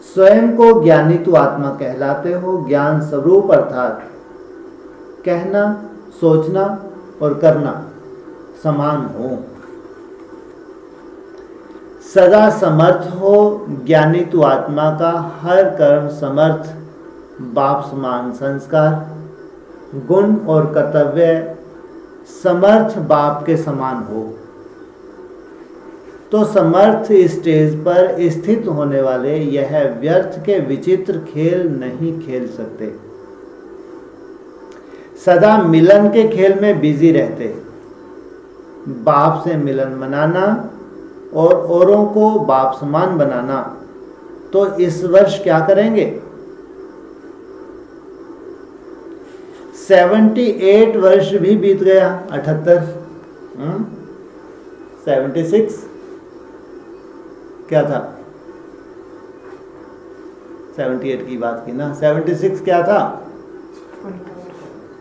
स्वयं को ज्ञानी तू आत्मा कहलाते हो। ज्ञान स्वरूप अर्थात कहना, सोचना और करना समान हो। सदा समर्थ हो। ज्ञानी तू आत्मा का हर कर्म समर्थ, बाप समान संस्कार, गुण और कर्तव्य समर्थ बाप के समान हो। तो समर्थ स्टेज पर स्थित होने वाले यह व्यर्थ के विचित्र खेल नहीं खेल सकते। सदा मिलन के खेल में बिजी रहते। बाप से मिलन मनाना और औरों को बाप समान बनाना। तो इस वर्ष क्या करेंगे? 78 वर्ष भी बीत गया। 78 76 क्या था? 78 की बात की ना। 76 क्या था?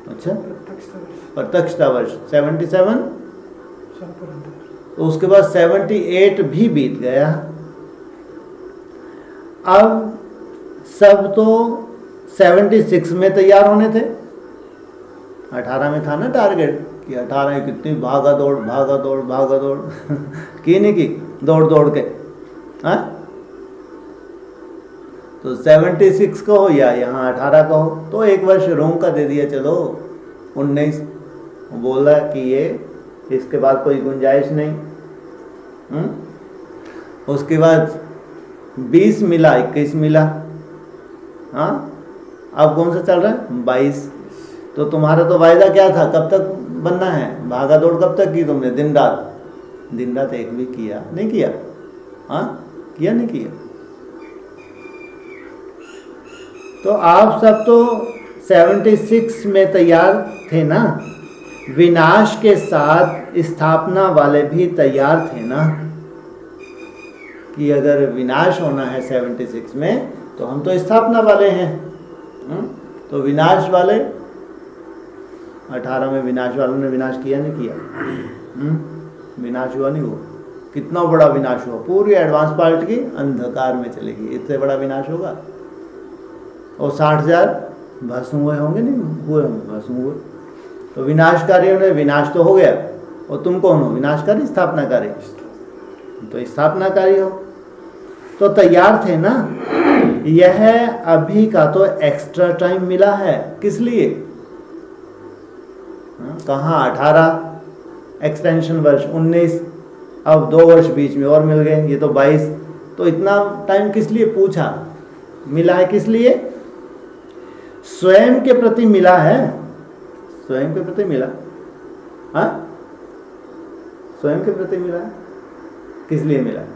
अच्छा, प्रत्यक्षता वर्ष 77। तो उसके बाद 78 भी बीत गया। अब सब तो 76 में तैयार होने थे। 18 में था ना टारगेट कि 18 कितनी भागा दौड़ की नहीं की, दौड़ दौड़ के। हाँ, तो 76 को हो या यहाँ 18 को हो, तो एक वर्ष रोम का दे दिया। चलो 19 बोला कि ये इसके बाद कोई गुंजाइश नहीं। उसके बाद 20 मिला, 21 मिला। हाँ, अब कौन सा चल रहा है? 22। तो तुम्हारा तो वायदा क्या था? कब तक बनना है? भागा दौड़ कब तक की तुमने? दिन रात एक भी किया नहीं किया? हाँ, किया नहीं किया? तो आप सब तो 76 में तैयार थे ना। विनाश के साथ स्थापना वाले भी तैयार थे ना, कि अगर विनाश होना है 76 में तो हम तो स्थापना वाले हैं। तो विनाश वाले 18 में विनाश वालों ने विनाश किया नहीं किया? विनाश हुआ नहीं हुआ? कितना बड़ा विनाश हुआ? पूरी एडवांस पार्ट की अंधकार में चलेगी। इससे बड़ा विनाश होगा? और 60,000 भस्म हुए होंगे? नहीं हुए होंगे, भस्म हुए। तो विनाशकारियों ने विनाश तो हो गया। और तुम कौन हो? विनाशकारी, स्थापनाकारी? तो स्थापनाकारी हो, तो तैयार थे ना। यह अभी का तो एक्स्ट्रा टाइम मिला है। किस लिए? कहाँ 18 एक्सटेंशन वर्ष 19, अब 2 वर्ष बीच में और मिल गए, ये तो 22। तो इतना टाइम किस लिए पूछा? मिला है किस लिए? स्वयं के प्रति मिला है। स्वयं के प्रति मिला। हाँ, स्वयं के प्रति मिला है। किस लिए मिला है?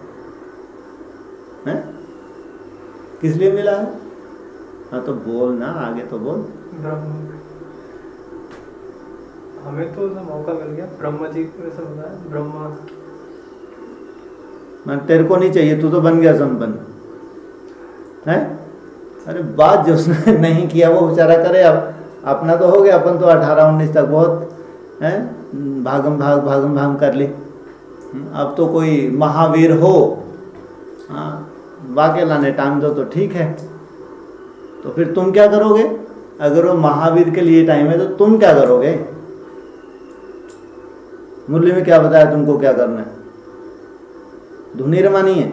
किस लिए मिला है? हाँ, तो बोल ना, आगे तो बोल। हमें तो मौका मिल गया, ब्रह्मा जी को ऐसा होता है। ब्रह्मा तेरे को नहीं चाहिए, तू तो बन गया संपन्न है। अरे बात जो उसने नहीं किया वो बेचारा करे। अब अपना तो हो गया, अपन तो 18-19 तक बहुत है भागम भाग कर ली। अब तो कोई महावीर हो, हाँ, वाक्य लाने टाइम दो तो ठीक है। तो फिर तुम क्या करोगे? अगर वो महावीर के लिए टाइम है तो तुम क्या करोगे? मुरली में क्या बताया तुमको क्या करना है? धुनी रमानी है।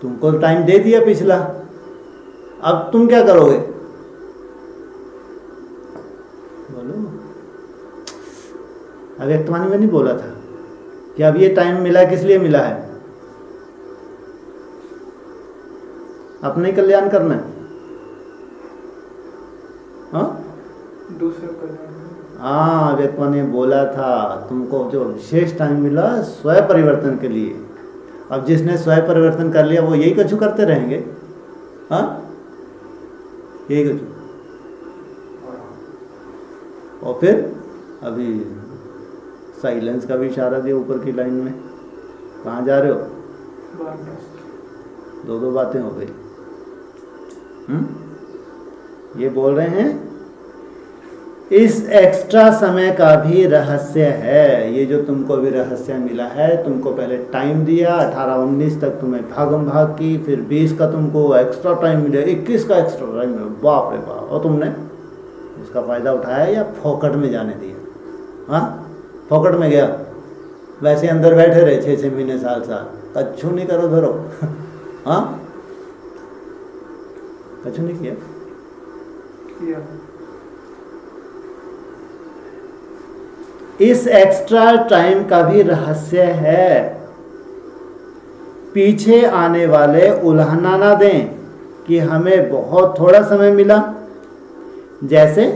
तुमको टाइम दे दिया पिछला, अब तुम क्या करोगे? बोलो। अव्यक्तवाणी में नहीं बोला था कि अब ये टाइम मिला, किस लिए मिला है? अपने ही कल्याण करना है। हाँ, दूसरे कल्याण। हाँ, अव्यक्तवाणी ने बोला था तुमको जो विशेष टाइम मिला स्वयं परिवर्तन के लिए। अब जिसने स्वयं परिवर्तन कर लिया वो यही कछु करते रहेंगे। हाँ, यही कछु। और फिर अभी साइलेंस का भी इशारा दिया ऊपर की लाइन में। कहाँ जा रहे हो? 2 बातें हो गई। ये बोल रहे हैं इस एक्स्ट्रा समय का भी रहस्य है। ये जो तुमको भी रहस्य मिला है, तुमको पहले टाइम दिया 18-19 तक तुम्हें भागम भाग की, फिर 20 का तुमको एक्स्ट्रा टाइम मिला, 21 का एक्स्ट्रा टाइम मिला, बाप रे बाप, और तुमने इसका फ़ायदा उठाया या फोकट में जाने दिया? हाँ, फोकट में गया, वैसे अंदर बैठे रहे 6-6 महीने, साल, कच्छू नहीं करो धरो। हाँ, कच्छू नहीं किया। इस एक्स्ट्रा टाइम का भी रहस्य है। पीछे आने वाले उल्हाना ना दें कि हमें बहुत थोड़ा समय मिला। जैसे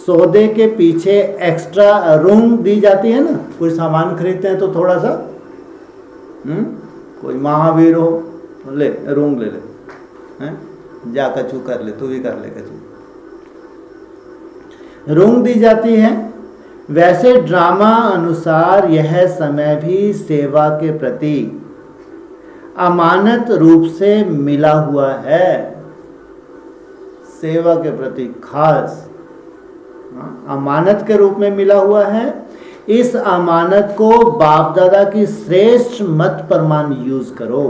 सौदे के पीछे एक्स्ट्रा रूम दी जाती है ना, कोई सामान खरीदते हैं तो थोड़ा सा, कोई महावीर हो, ले रूम ले हैं, जा कचू कर ले, तू भी कर ले कचू, रूम दी जाती है। वैसे ड्रामा अनुसार यह समय भी सेवा के प्रति अमानत रूप से मिला हुआ है। सेवा के प्रति खास अमानत के रूप में मिला हुआ है। इस अमानत को बाप दादा की श्रेष्ठ मत प्रमाण यूज करो।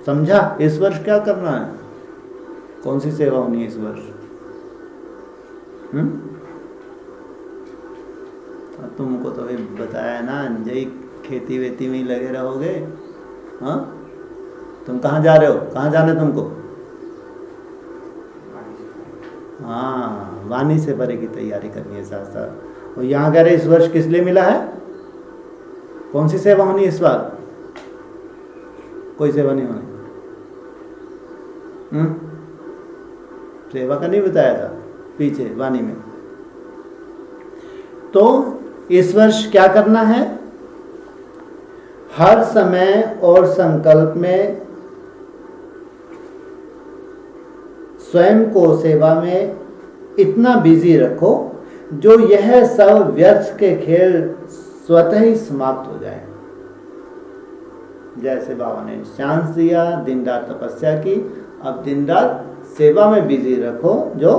समझा? इस वर्ष क्या करना है, कौन सी सेवा होनी है इस वर्ष? तुमको तो भाई बताया ना, अंजय खेती वेती में ही लगे रहोगे। हाँ, तुम कहाँ जा रहे हो, कहाँ जाना है तुमको? हाँ, वाणी से परे की तैयारी करनी है साथ साथ। और यहाँ कह रहे इस वर्ष किस लिए मिला है, कौन सी सेवा होनी है इस बार? कोई सेवा नहीं होनी। सेवा का नहीं बताया था पीछे वाणी में। तो इस वर्ष क्या करना है? हर समय और संकल्प में स्वयं को सेवा में इतना बिजी रखो जो यह सब व्यर्थ के खेल स्वतः ही समाप्त हो जाए। जैसे बाबा ने चांस दिया, दिन रात तपस्या की, अब दिन रात सेवा में बिजी रखो जो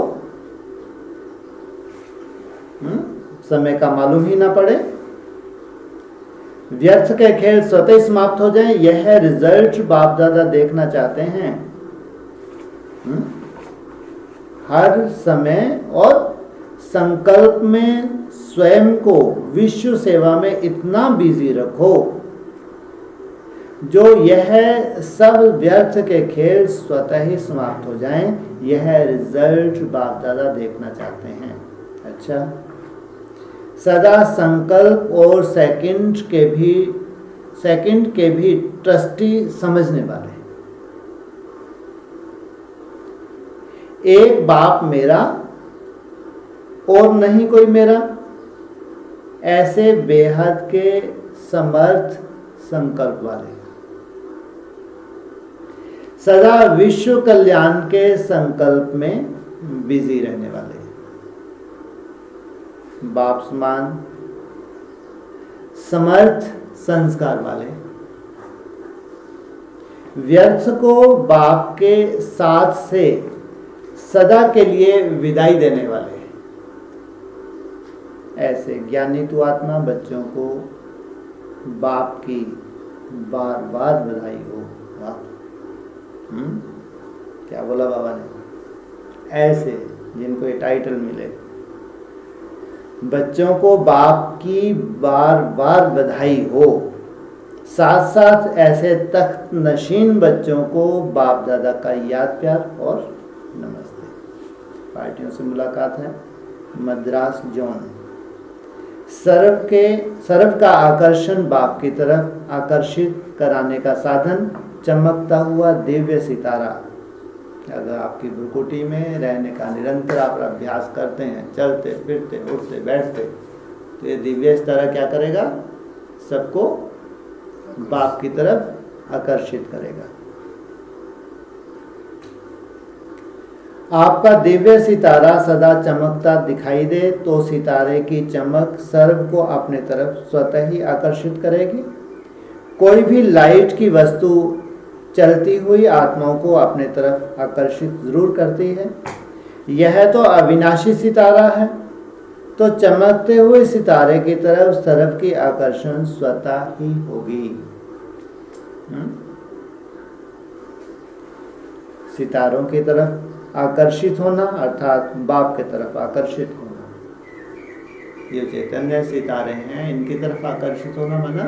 समय का मालूम ही ना पड़े, व्यर्थ के खेल स्वतः समाप्त हो जाए। यह रिजल्ट बाप दादा देखना चाहते हैं। हर समय और संकल्प में स्वयं को विश्व सेवा में इतना बिजी रखो जो यह सब व्यर्थ के खेल स्वतः ही समाप्त हो जाएं। यह रिजल्ट बाप दादा देखना चाहते हैं। अच्छा, सदा संकल्प और सेकंड के भी ट्रस्टी समझने वाले। एक बाप मेरा और नहीं कोई मेरा, ऐसे बेहद के समर्थ संकल्प वाले, सदा विश्व कल्याण के संकल्प में बिजी रहने वाले, बाप समान समर्थ संस्कार वाले, व्यर्थ को बाप के साथ से सदा के लिए विदाई देने वाले। ऐसे ज्ञानी तु आत्मा बच्चों को बाप की बार बार बधाई हो। क्या बोला बाबा ने? ऐसे जिनको ये टाइटल मिले, बच्चों को बाप की बार बार बधाई हो। साथ साथ ऐसे तख्त नशीन बच्चों को बाप दादा का याद प्यार और नमस्ते। पार्टियों से मुलाकात है, मद्रास जोन। सर्व का आकर्षण बाप की तरफ आकर्षित कराने का साधन चमकता हुआ दिव्य सितारा। अगर आपकी भ्रुकुटी में रहने का निरंतर आप अभ्यास करते हैं, चलते फिरते उठते बैठते, तो ये दिव्य सितारा क्या करेगा? सबको बाप की तरफ आकर्षित करेगा। आपका दिव्य सितारा सदा चमकता दिखाई दे तो सितारे की चमक सर्व को अपने तरफ स्वतः ही आकर्षित करेगी। कोई भी लाइट की वस्तु चलती हुई आत्माओं को अपने तरफ आकर्षित जरूर करती है। यह तो अविनाशी सितारा है, तो चमकते हुए सितारे की तरफ उस तरफ की आकर्षण स्वतः ही होगी। सितारों की तरफ आकर्षित होना अर्थात बाप की तरफ आकर्षित होना। ये चैतन्य सितारे हैं, इनकी तरफ आकर्षित होना माना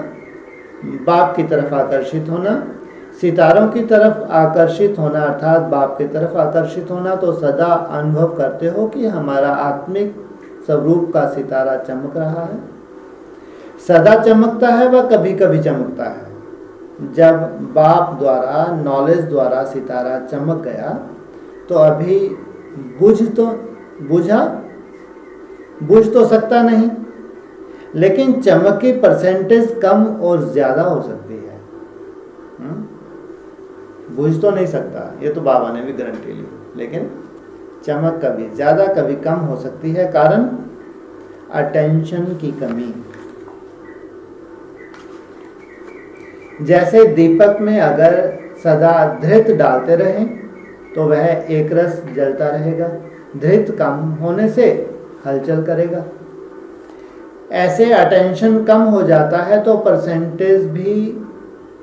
बाप की तरफ आकर्षित होना। सितारों की तरफ आकर्षित होना अर्थात बाप की तरफ आकर्षित होना। तो सदा अनुभव करते हो कि हमारा आत्मिक स्वरूप का सितारा चमक रहा है। सदा चमकता है व कभी कभी चमकता है। जब बाप द्वारा नॉलेज द्वारा सितारा चमक गया तो अभी बुझ तो सकता नहीं, लेकिन चमक की परसेंटेज कम और ज़्यादा हो सकती है। बुझ तो नहीं सकता, ये तो बाबा ने भी गारंटी ली, लेकिन चमक कभी ज़्यादा कभी कम हो सकती है। कारण अटेंशन की कमी। जैसे दीपक में अगर सदा धृत डालते रहें तो वह एक रस जलता रहेगा, धृत कम होने से हलचल करेगा। ऐसे अटेंशन कम हो जाता है तो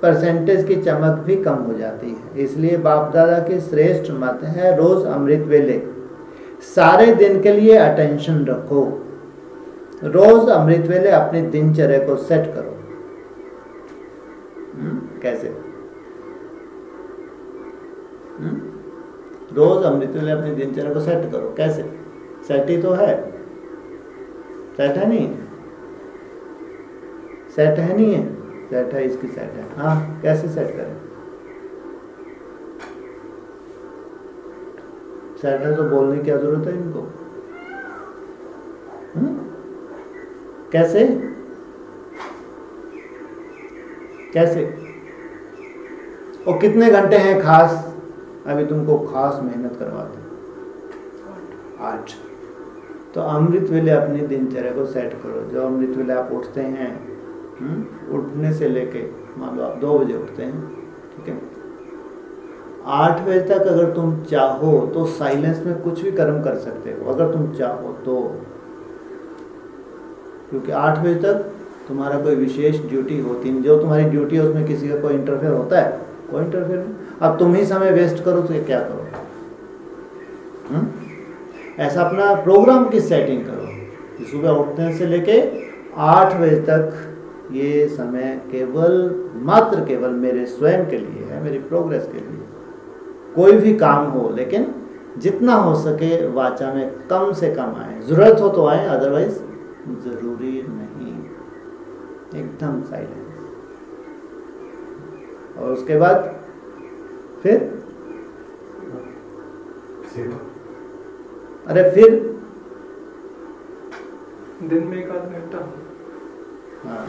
परसेंटेज की चमक भी कम हो जाती है। इसलिए बाप दादा की श्रेष्ठ मत है रोज अमृत वेले सारे दिन के लिए अटेंशन रखो। रोज अमृत वेले अपनी दिनचर्या को सेट करो। कैसे? रोज अमृत वेले अपनी दिनचर्या को सेट करो। कैसे? सेट ही तो है, सेट है नहीं, सेट है नहीं है, सेट है, इसकी सेट है। हाँ, कैसे सेट करें? सेट है तो बोलने की क्या जरूरत है इनको? कैसे कैसे? और कितने घंटे हैं खास? अभी तुमको खास मेहनत करवाते 8। तो अमृत वेले अपनी दिनचर्या को सेट करो। जो अमृत वेले आप उठते हैं, उठने से लेके मान लो आप 2 बजे उठते हैं, ठीक है, 8 बजे तक अगर तुम चाहो तो साइलेंस में कुछ भी कर्म कर सकते हो, अगर तुम चाहो तो। क्योंकि 8 बजे तक तुम्हारा कोई विशेष ड्यूटी होती नहीं। जो तुम्हारी ड्यूटी है उसमें किसी का कोई इंटरफेयर होता है? कोई इंटरफेयर नहीं। अब तुम ही समय वेस्ट करो तो ये क्या करो? ऐसा अपना प्रोग्राम की सेटिंग करो कि सुबह उठने से लेके 8 बजे तक ये समय केवल मेरे स्वयं के लिए है, मेरी प्रोग्रेस के लिए। कोई भी काम हो, लेकिन जितना हो सके वाचा में कम से कम आए। जरूरत हो तो आए, अदरवाइज जरूरी नहीं। एकदम साइलेंस। और उसके बाद फिर दिन में 1 आध घंटा। हाँ,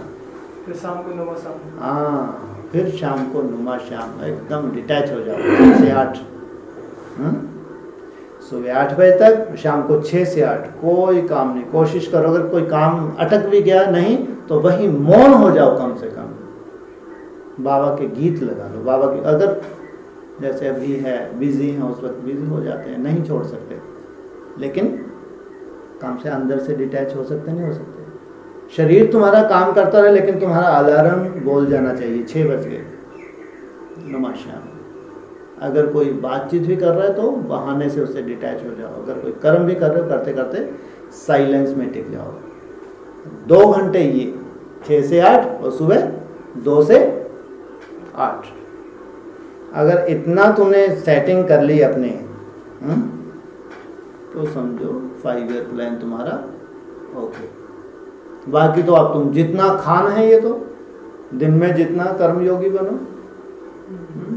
फिर शाम को नुमा शाम। हाँ, फिर शाम को नुमा शाम, एकदम डिटैच हो जाओ 6 से 8। सुबह 8 बजे तक, शाम को 6 से 8 कोई काम नहीं। कोशिश करो अगर कोई काम अटक भी गया नहीं तो वही मौन हो जाओ कम से कम। बाबा के गीत लगा लो। बाबा की अगर जैसे अभी है बिजी हैं, उस वक्त बिजी हो जाते हैं, नहीं छोड़ सकते, लेकिन काम से अंदर से डिटैच हो सकते नहीं हो सकते। शरीर तुम्हारा काम करता रहे लेकिन तुम्हारा अलार्म बोल जाना चाहिए 6 बज गए, नमस्कार। अगर कोई बातचीत भी कर रहा है तो बहाने से उससे डिटैच हो जाओ। अगर कोई कर्म भी कर रहे हो, करते करते साइलेंस में टिक जाओ। 2 घंटे ये 6 से 8 और सुबह 2 से 8। अगर इतना तूने सेटिंग कर ली अपने, तो समझो 5 ईयर प्लान तुम्हारा ओके। बाकी तो अब तुम जितना खाना है, ये तो दिन में जितना कर्मयोगी बनो,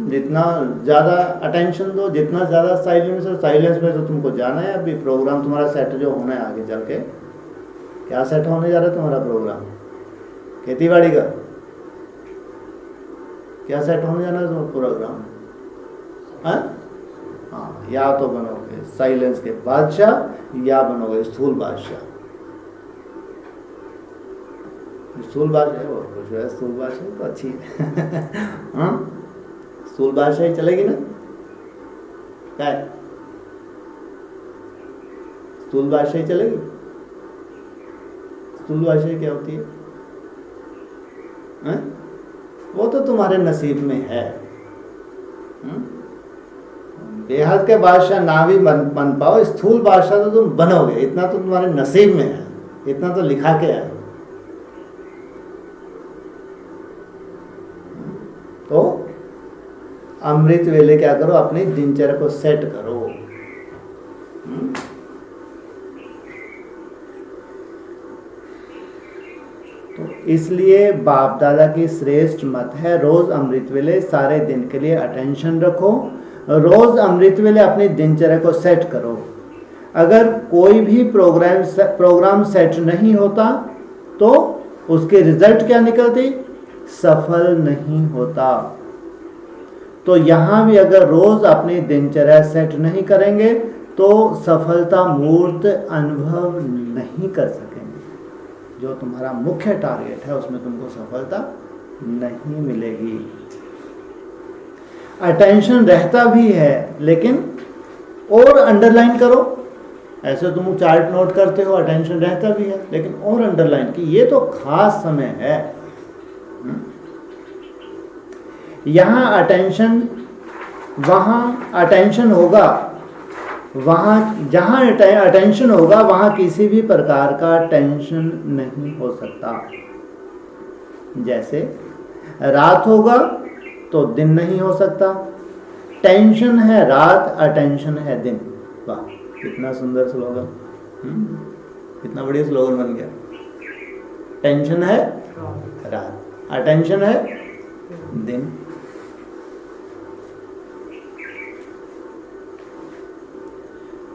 जितना ज़्यादा अटेंशन दो, जितना ज़्यादा साइलेंस में तो तुमको जाना है। अभी प्रोग्राम तुम्हारा सेट जो होना है आगे चल के, क्या सेट होने जा रहा है तुम्हारा प्रोग्राम? खेतीबाड़ी का क्या सेट होने जाना है तुम्हारा प्रोग्राम? हाँ, या तो बनोगे साइलेंस के बादशाह या बनोगे स्थूल बादशाह। स्थूल बादशाह और कुछ है, स्थूल बादशाह तो अच्छी है। स्थूल बादशाही चलेगी ना? क्या है? स्थूल बादशाही चलेगी? स्थूल भाषा क्या होती है? हैं? वो तो तुम्हारे नसीब में है। बेहद के बादशाह ना भी बन पाओ, स्थूल बादशाह तो तुम बनोगे, इतना तो तुम्हारे नसीब में है, इतना तो लिखा के आए। तो अमृत वेले क्या करो, अपनी दिनचर्या को सेट करो। तो इसलिए बाप दादा की श्रेष्ठ मत है, रोज अमृत वेले सारे दिन के लिए अटेंशन रखो, रोज अमृत वेले अपनी दिनचर्या को सेट करो। अगर कोई भी प्रोग्राम सेट नहीं होता तो उसके रिजल्ट क्या निकलती? सफल नहीं होता। तो यहाँ भी अगर रोज अपनी दिनचर्या सेट नहीं करेंगे तो सफलता मूर्त अनुभव नहीं कर सकेंगे। जो तुम्हारा मुख्य टारगेट है उसमें तुमको सफलता नहीं मिलेगी। अटेंशन रहता भी है लेकिन और अंडरलाइन करो। ऐसे तुम चार्ट नोट करते हो, अटेंशन रहता भी है लेकिन और अंडरलाइन कि ये तो खास समय है। यहाँ अटेंशन, वहाँ अटेंशन होगा, वहाँ जहाँ अटेंशन होगा वहाँ किसी भी प्रकार का टेंशन नहीं हो सकता। जैसे रात होगा तो दिन नहीं हो सकता। टेंशन है रात, अटेंशन है दिन। वाह, कितना सुंदर स्लोगन, कितना बढ़िया स्लोगन बन गया। टेंशन है रात, अटेंशन है दिन।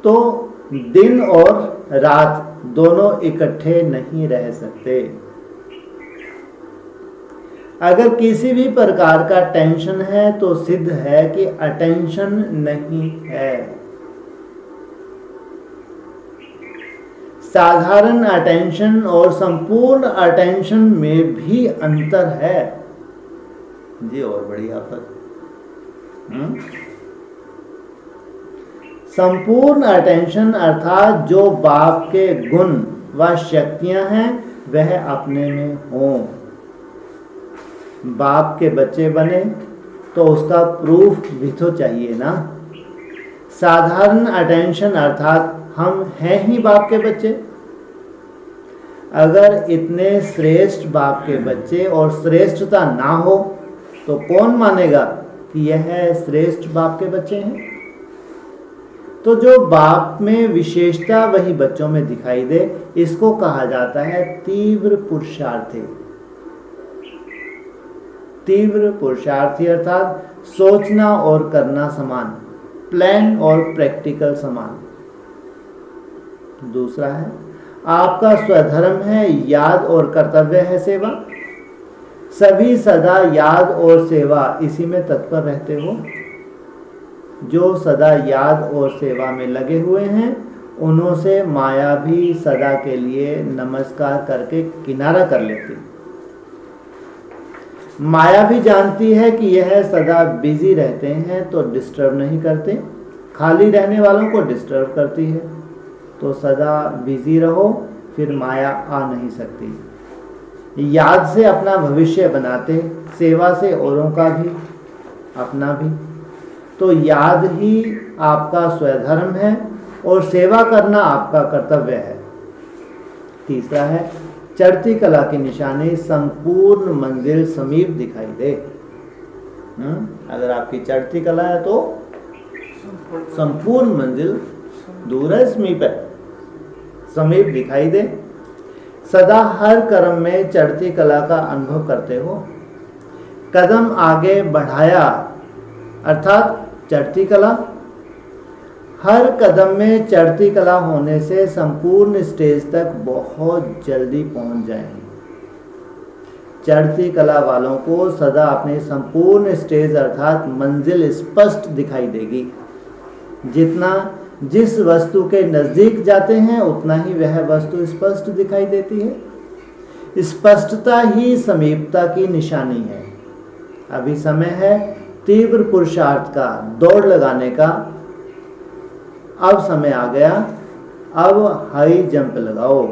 तो दिन और रात दोनों इकट्ठे नहीं रह सकते। अगर किसी भी प्रकार का टेंशन है तो सिद्ध है कि अटेंशन नहीं है। साधारण अटेंशन और संपूर्ण अटेंशन में भी अंतर है जी। और बड़ी आफत, संपूर्ण अटेंशन अर्थात जो बाप के गुण व शक्तियां हैं वह अपने में हों। बाप के बच्चे बने तो उसका प्रूफ भी तो चाहिए ना। साधारण अटेंशन अर्थात हम हैं ही बाप के बच्चे। अगर इतने श्रेष्ठ बाप के बच्चे और श्रेष्ठता ना हो तो कौन मानेगा कि यह श्रेष्ठ बाप के बच्चे हैं? तो जो बाप में विशेषता वही बच्चों में दिखाई दे, इसको कहा जाता है तीव्र पुरुषार्थी। तीव्र पुरुषार्थी अर्थात सोचना और करना समान, प्लान और प्रैक्टिकल समान। दूसरा है आपका स्वधर्म है याद और कर्तव्य है सेवा। सभी सदा याद और सेवा इसी में तत्पर रहते हो। जो सदा याद और सेवा में लगे हुए हैं उन्हों से माया भी सदा के लिए नमस्कार करके किनारा कर लेती। माया भी जानती है कि यह सदा बिजी रहते हैं तो डिस्टर्ब नहीं करते, खाली रहने वालों को डिस्टर्ब करती है। तो सदा बिजी रहो, फिर माया आ नहीं सकती। याद से अपना भविष्य बनाते, सेवा से औरों का भी, अपना भी। तो याद ही आपका स्वधर्म है और सेवा करना आपका कर्तव्य है। तीसरा है चढ़ती कला की निशानी संपूर्ण मंजिल समीप दिखाई दे। अगर आपकी चढ़ती कला है तो संपूर्ण मंजिल दूर है, समीप है, समीप दिखाई दे। सदा हर कर्म में चढ़ती कला का अनुभव करते हो। कदम आगे बढ़ाया अर्थात चढ़ती कला। हर कदम में चढ़ती कला होने से संपूर्ण स्टेज तक बहुत जल्दी पहुंच जाएंगे। चढ़ती कला वालों को सदा अपनी संपूर्ण स्टेज अर्थात मंजिल स्पष्ट दिखाई देगी। जितना जिस वस्तु के नजदीक जाते हैं उतना ही वह वस्तु स्पष्ट दिखाई देती है। स्पष्टता ही समीपता की निशानी है। अभी समय है तीव्र पुरुषार्थ का, दौड़ लगाने का। अब समय आ गया, अब हाई जंप लगाओ।